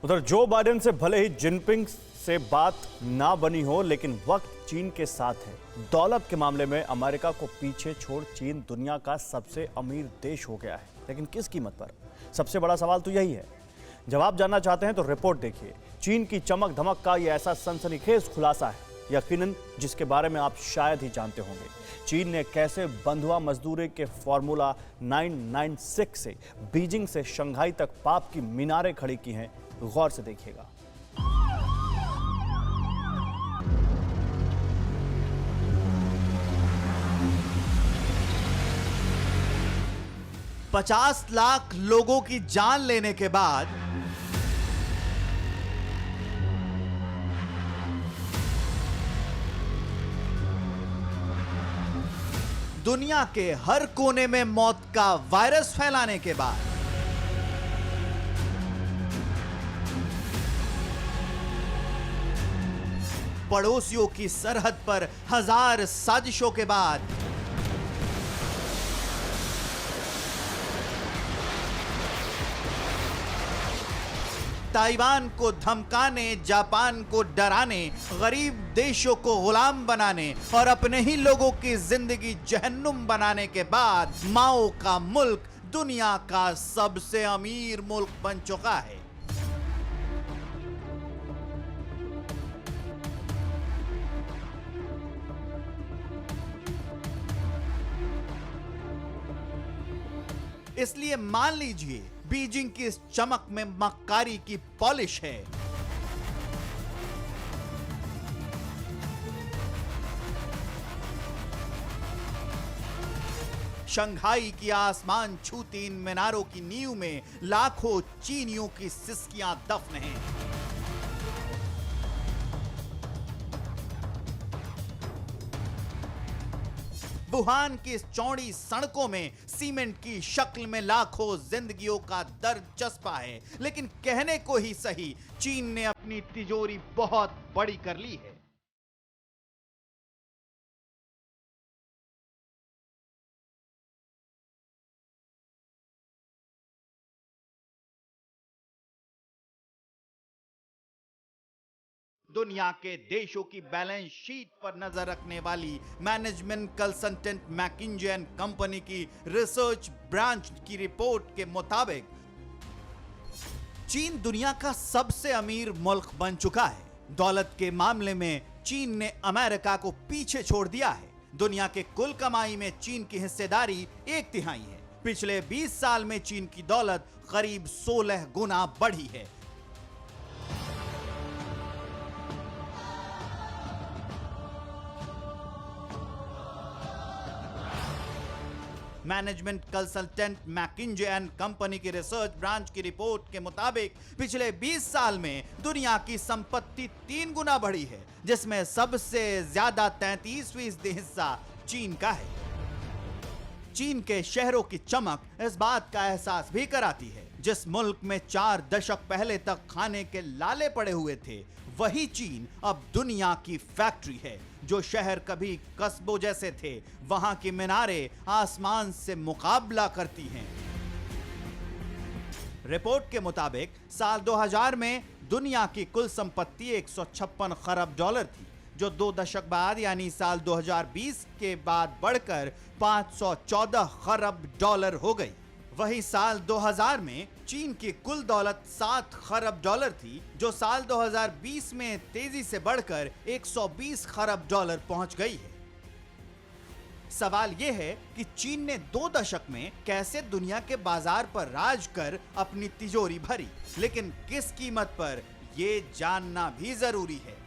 उधर Joe Biden से भले ही जिनपिंग से बात ना बनी हो, लेकिन वक्त चीन के साथ है। दौलत के मामले में अमेरिका को पीछे छोड़ चीन दुनिया का सबसे अमीर देश हो गया है, लेकिन किस कीमत पर? सबसे बड़ा सवाल तो यही है। जवाब जानना चाहते हैं तो रिपोर्ट देखिए। चीन की चमक धमक का यह ऐसा सनसनीखेज खुलासा है, यकीनन जिसके बारे में आप शायद ही जानते होंगे। चीन ने कैसे बंधुआ मजदूरी के फॉर्मूला 996 से बीजिंग से शंघाई तक पाप की मीनारें खड़ी की हैं, गौर से देखिएगा। पचास लाख लोगों की जान लेने के बाद दुनिया के हर कोने में मौत का वायरस फैलाने के बाद पड़ोसियों की सरहद पर हजार साजिशों के बाद ताइवान को धमकाने, जापान को डराने, गरीब देशों को गुलाम बनाने और अपने ही लोगों की जिंदगी जहन्नुम बनाने के बाद माओ का मुल्क दुनिया का सबसे अमीर मुल्क बन चुका है। इसलिए मान लीजिए बीजिंग की इस चमक में मक्कारी की पॉलिश है। शंघाई की आसमान छूती इन मीनारों की नींव में लाखों चीनियों की सिसकियां दफन हैं। वुहान की इस चौड़ी सड़कों में सीमेंट की शक्ल में लाखों जिंदगियों का दर्द चस्पा है, लेकिन कहने को ही सही, चीन ने अपनी तिजोरी बहुत बड़ी कर ली है। दुनिया के देशों की बैलेंस शीट पर नजर रखने वाली मैनेजमेंट कंसल्टेंट मैकिन्जे एंड कंपनी की रिसर्च ब्रांच की रिपोर्ट के मुताबिक चीन दुनिया का सबसे अमीर मुल्क बन चुका है। दौलत के मामले में चीन ने अमेरिका को पीछे छोड़ दिया है। दुनिया के कुल कमाई में चीन की हिस्सेदारी 1/3 है। पिछले 20 साल में चीन की दौलत करीब 16 गुना बढ़ी है। मैनेजमेंट कंसल्टेंट मैकिन्जे एंड कंपनी की रिसर्च ब्रांच की रिपोर्ट के मुताबिक पिछले 20 साल में दुनिया की संपत्ति 3 गुना बढ़ी है, जिसमें सबसे ज्यादा 33% हिस्सा चीन का है। चीन के शहरों की चमक इस बात का एहसास भी कराती है। जिस मुल्क में 4 दशक पहले तक खाने के लाले पड़े हुए थे, वही चीन अब दुनिया की फैक्ट्री है। जो शहर कभी कस्बों जैसे थे, वहां की मीनारें आसमान से मुकाबला करती हैं। रिपोर्ट के मुताबिक साल 2000 में दुनिया की कुल संपत्ति 156 खरब डॉलर थी, जो 2 दशक बाद यानी साल 2020 के बाद बढ़कर 514 खरब डॉलर हो गई। वही साल 2000 में चीन की कुल दौलत 7 खरब डॉलर थी, जो साल 2020 में तेजी से बढ़कर 120 खरब डॉलर पहुंच गई है। सवाल यह है कि चीन ने 2 दशक में कैसे दुनिया के बाजार पर राज कर अपनी तिजोरी भरी, लेकिन किस कीमत पर, यह जानना भी जरूरी है।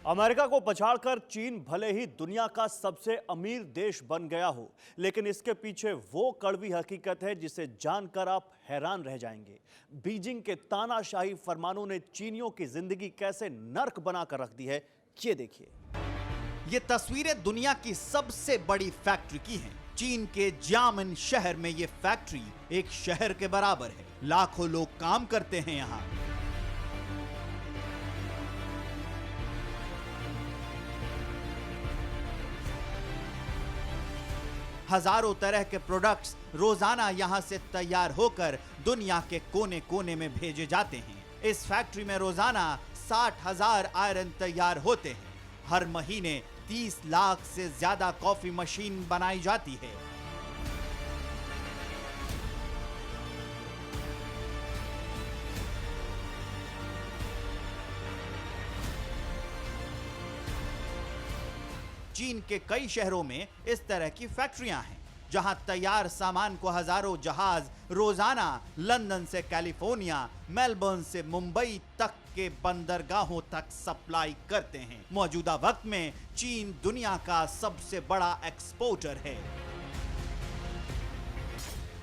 अमेरिका को पछाड़कर चीन भले ही दुनिया का सबसे अमीर देश बन गया हो, लेकिन इसके पीछे वो कड़वी हकीकत है जिसे जानकर आप हैरान रह जाएंगे। बीजिंग के तानाशाही फरमानों ने चीनियों की जिंदगी कैसे नर्क बनाकर रख दी है, ये देखिए। ये तस्वीरें दुनिया की सबसे बड़ी फैक्ट्री की हैं। चीन के जियामिन शहर में ये फैक्ट्री एक शहर के बराबर है। लाखों लोग काम करते हैं यहां। हजारों तरह के प्रोडक्ट्स रोजाना यहाँ से तैयार होकर दुनिया के कोने कोने में भेजे जाते हैं। इस फैक्ट्री में रोजाना 60,000 आयरन तैयार होते हैं। हर महीने 30 लाख से ज्यादा कॉफी मशीन बनाई जाती है। चीन के कई शहरों में इस तरह की फैक्ट्रियां हैं, जहां तैयार सामान को हजारों जहाज रोजाना लंदन से कैलिफोर्निया, मेलबर्न से मुंबई तक के बंदरगाहों तक सप्लाई करते हैं। मौजूदा वक्त में चीन दुनिया का सबसे बड़ा एक्सपोर्टर है।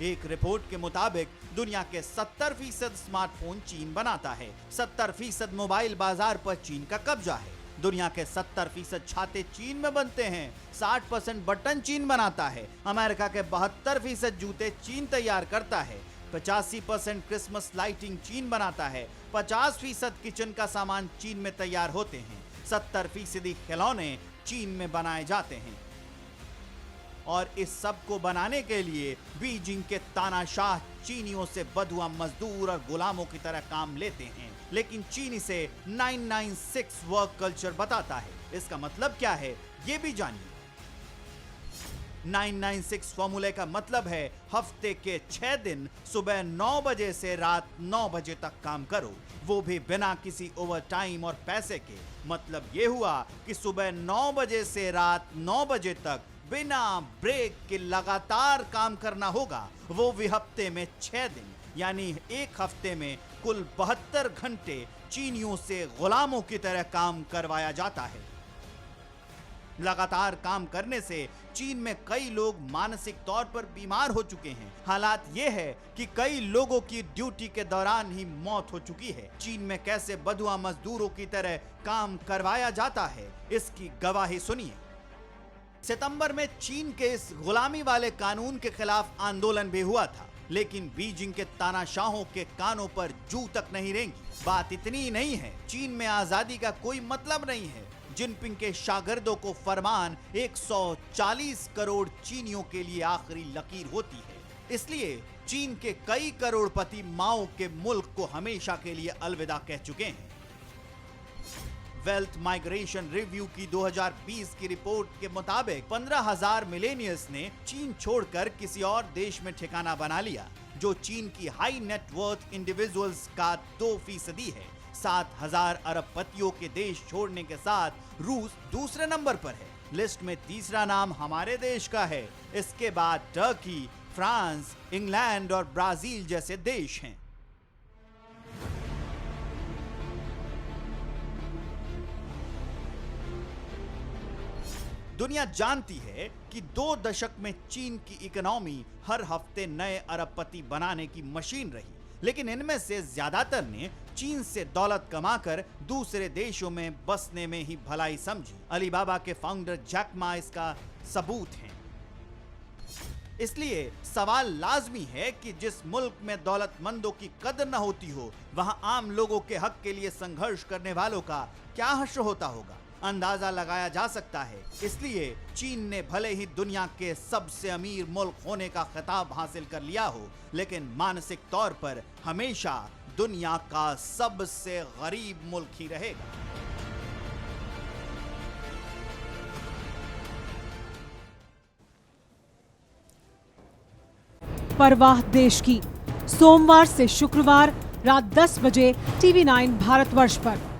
एक रिपोर्ट के मुताबिक दुनिया के 70% स्मार्टफोन चीन बनाता है। 70% मोबाइल बाजार पर चीन का कब्जा है। दुनिया के 70% छाते चीन में बनते हैं। 60% बटन चीन बनाता है। अमेरिका के 72% जूते चीन तैयार करता है। 85% क्रिसमस लाइटिंग चीन बनाता है। 50% किचन का सामान चीन में तैयार होते हैं। 70% खिलौने चीन में बनाए जाते हैं। और इस सब को बनाने के लिए बीजिंग के तानाशाह चीनियों से बधुआ मजदूर और गुलामों की तरह काम लेते हैं। लेकिन चीन इसे 996 वर्क कल्चर बताता है। इसका मतलब क्या है, ये भी जानिए। 996 फॉर्मूले का मतलब है हफ्ते के 6 दिन सुबह 9 बजे से रात 9 बजे तक काम करो, वो भी बिना किसी ओवर टाइम और पैसे के। मतलब ये हुआ कि सुबह 9 बजे से रात 9 बजे तक बिना ब्रेक के लगातार काम करना होगा, वो भी हफ्ते में 6 दिन। यानी एक हफ्ते में कुल 72 घंटे चीनियों से गुलामों की तरह काम करवाया जाता है। लगातार काम करने से चीन में कई लोग मानसिक तौर पर बीमार हो चुके हैं। हालात ये है कि कई लोगों की ड्यूटी के दौरान ही मौत हो चुकी है। चीन में कैसे बधुआ मजदूरों की तरह काम करवाया जाता है, इसकी गवाही सुनिए। सितंबर में चीन के इस गुलामी वाले कानून के खिलाफ आंदोलन भी हुआ था, लेकिन बीजिंग के तानाशाहों के कानों पर जू तक नहीं रेंगी। बात इतनी ही नहीं है, चीन में आजादी का कोई मतलब नहीं है। जिनपिंग के शागिर्दों को फरमान 140 करोड़ चीनियों के लिए आखिरी लकीर होती है। इसलिए चीन के कई करोड़पति माओ के मुल्क को हमेशा के लिए अलविदा कह चुके हैं। वेल्थ माइग्रेशन रिव्यू की 2020 की रिपोर्ट के मुताबिक 15,000 मिलेनियल्स ने चीन छोड़कर किसी और देश में ठिकाना बना लिया, जो चीन की हाई नेटवर्थ इंडिविजुअल्स का 2% है। 7,000 अरबपतियों के देश छोड़ने के साथ रूस दूसरे नंबर पर है। लिस्ट में तीसरा नाम हमारे देश का है। इसके बाद टर्की, फ्रांस, इंग्लैंड और ब्राजील जैसे देश हैं। दुनिया जानती है कि 2 दशक में चीन की इकोनॉमी हर हफ्ते नए अरबपति बनाने की मशीन रही, लेकिन इनमें से ज्यादातर ने चीन से दौलत कमाकर दूसरे देशों में बसने में ही भलाई समझी। अलीबाबा के फाउंडर जैक मा इसका सबूत हैं। इसलिए सवाल लाजमी है कि जिस मुल्क में दौलतमंदों की कदर न होती हो, वहां आम लोगों के हक के लिए संघर्ष करने वालों का क्या हश्र होता होगा, अंदाजा लगाया जा सकता है। इसलिए चीन ने भले ही दुनिया के सबसे अमीर मुल्क होने का खिताब हासिल कर लिया हो, लेकिन मानसिक तौर पर हमेशा दुनिया का सबसे गरीब मुल्क ही रहेगा। परवाह देश की, सोमवार से शुक्रवार रात 10 बजे TV9 भारतवर्ष पर।